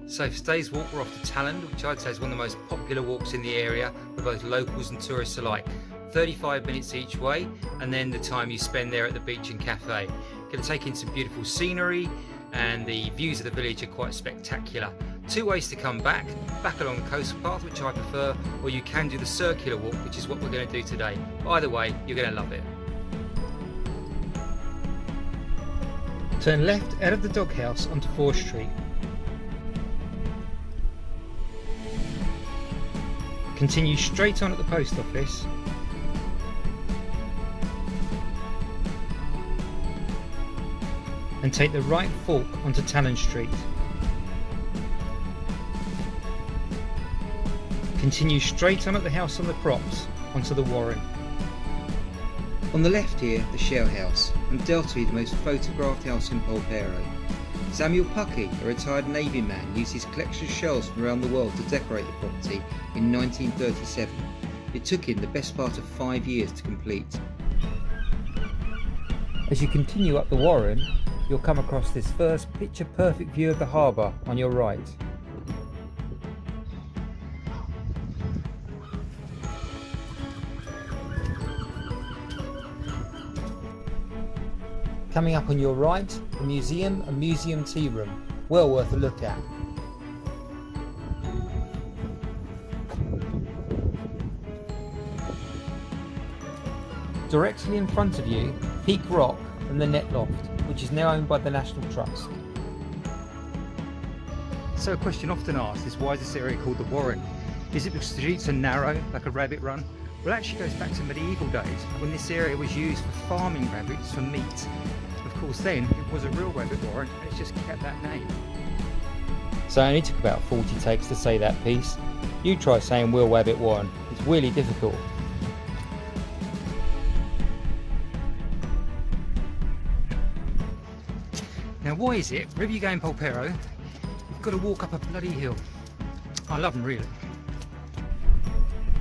So for today's walk we're off to Talland, which I'd say is one of the most popular walks in the area for both locals and tourists alike. 35 minutes each way, and then the time you spend there at the beach and cafe. Going to take in some beautiful scenery, and the views of the village are quite spectacular. Two ways to come back along the coastal path, which I prefer, or you can do the circular walk, which is what we're going to do today. Either way, you're going to love it. Turn left out of the Doghouse onto 4th Street. Continue straight on at the post office. And take the right fork onto Talland Street. Continue straight on at the house on the crops onto the Warren. On the left here, the Shell House, and dealt to be the most photographed house in Polperro. Samuel Puckey, a retired Navy man, used his collection of shells from around the world to decorate the property in 1937. It took him the best part of 5 years to complete. As you continue up the Warren, you'll come across this first picture-perfect view of the harbour on your right. Coming up on your right, the museum and museum tea room, well worth a look at. Directly in front of you, Peak Rock and the Net Loft, which is now owned by the National Trust. So a question often asked is, why is this area called the Warren? Is it because the streets are narrow, like a rabbit run? Well, it actually goes back to medieval days, when this area was used for farming rabbits for meat. Of course then, it was a real rabbit warren, and it's just kept that name. So it only took about 40 takes to say that piece. You try saying Will Rabbit Warren, it's really difficult. Now why is it, wherever you go in Polperro, you've got to walk up a bloody hill? I love them really.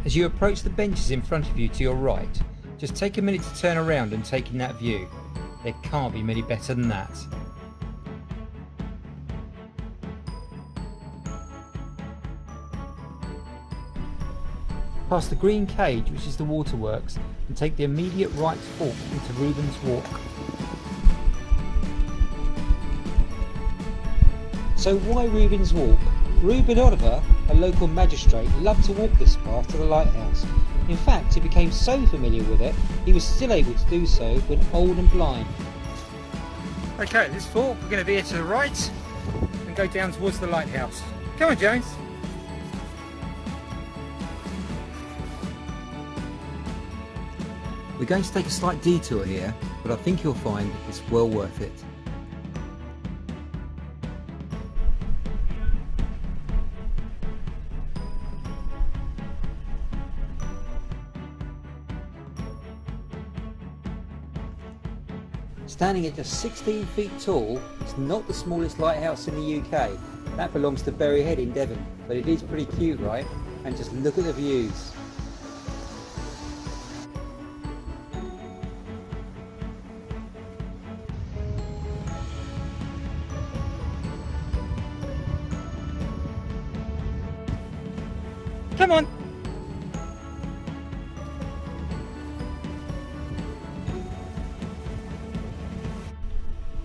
As you approach the benches in front of you to your right, just take a minute to turn around and take in that view. There can't be many better than that. Past the green cage, which is the waterworks, and take the immediate right fork into Reubens Walk. So why Reubens Walk? Reuben Oliver, a local magistrate, loved to walk this path to the lighthouse. In fact, he became so familiar with it, he was still able to do so when old and blind. Okay, this fork, we're going to veer to the right and go down towards the lighthouse. Come on, Jones. We're going to take a slight detour here, but I think you'll find it's well worth it. Standing at just 16 feet tall, it's not the smallest lighthouse in the UK. That belongs to Bury Head in Devon, but it is pretty cute, right? And just look at the views. Come on!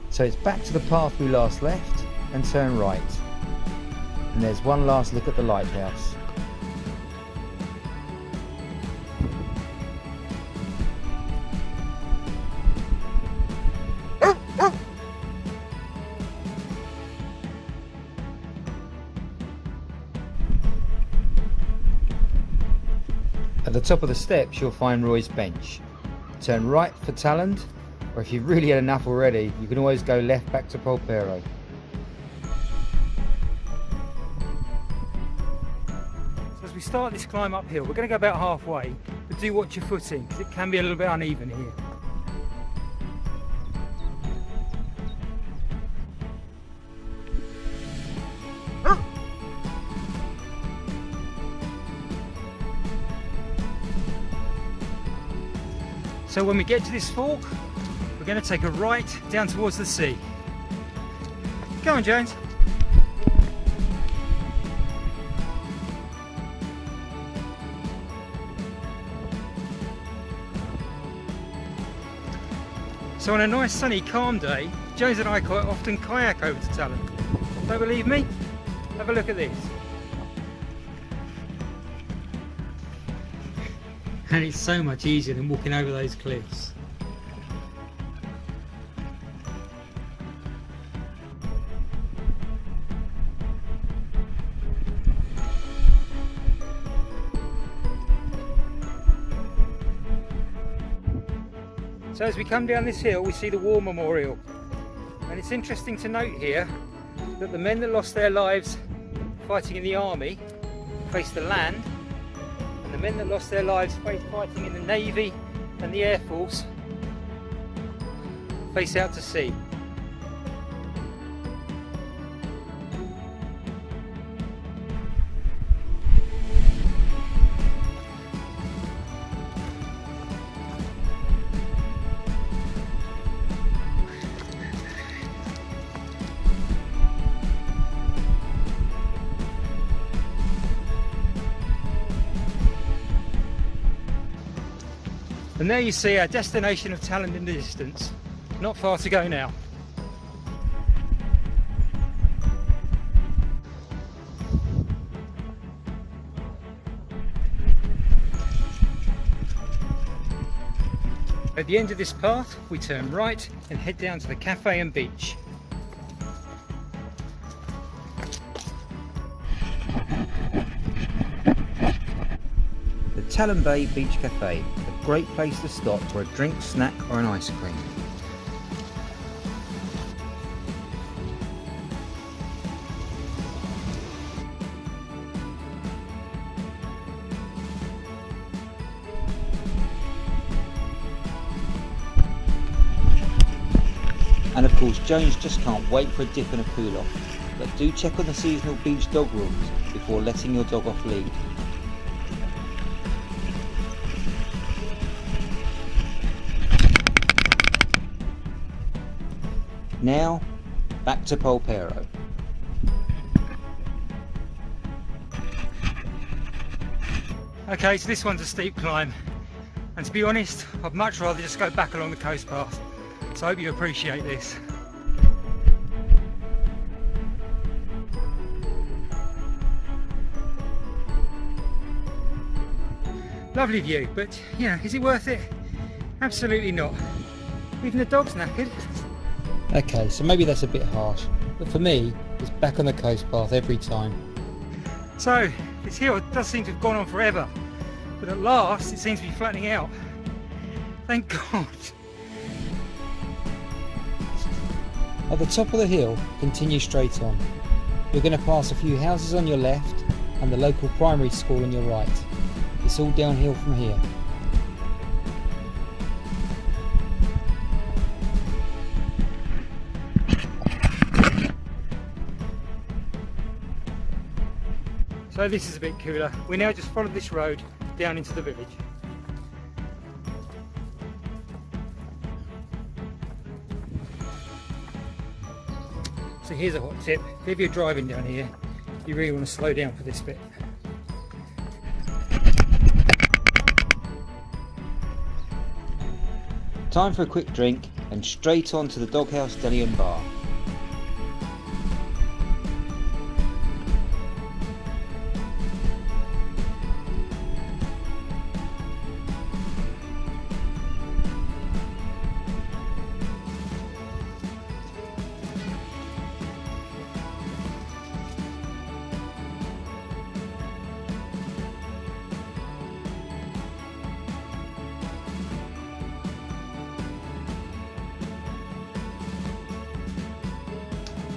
So it's back to the path we last left and turn right. And there's one last look at the lighthouse. At the top of the steps you'll find Roy's Bench. Turn right for Talland, or if you've really had enough already, you can always go left back to Polperro. So as we start this climb uphill, we're going to go about halfway, but do watch your footing because it can be a little bit uneven here. So when we get to this fork, we're going to take a right down towards the sea. Go on, Jones. So on a nice sunny calm day, Jones and I quite often kayak over to Talland. Don't believe me? Have a look at this. And it's so much easier than walking over those cliffs. So as we come down this hill, we see the War Memorial, and it's interesting to note here that the men that lost their lives fighting in the army faced the land, and the men that lost their lives fighting in the Navy and the Air Force face out to sea. And there you see our destination of Talland in the distance. Not far to go now. At the end of this path, we turn right and head down to the cafe and beach. The Talland Bay Beach Cafe, a great place to stop for a drink, snack or an ice cream. And of course Jones just can't wait for a dip and a cool off, but do check on the seasonal beach dog rooms before letting your dog off lead. Now, back to Polperro. Okay, so this one's a steep climb, and to be honest, I'd much rather just go back along the coast path, so I hope you appreciate this. Lovely view, but yeah, is it worth it? Absolutely not. Even the dog's knackered. Okay, so maybe that's a bit harsh, but for me, it's back on the coast path every time. So, this hill does seem to have gone on forever, but at last it seems to be flattening out. Thank God. At the top of the hill, continue straight on. You're going to pass a few houses on your left and the local primary school on your right. It's all downhill from here. So this is a bit cooler. We now just follow this road down into the village. So here's a hot tip. If you're driving down here, you really want to slow down for this bit. Time for a quick drink and straight on to the Doghouse, Deli and Bar.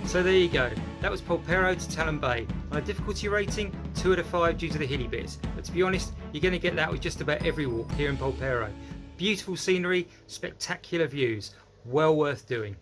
So there you go, that was Polperro to Talland Bay. On a difficulty rating, 2 out of 5 due to the hilly bits. But to be honest, you're going to get that with just about every walk here in Polperro. Beautiful scenery, spectacular views, well worth doing.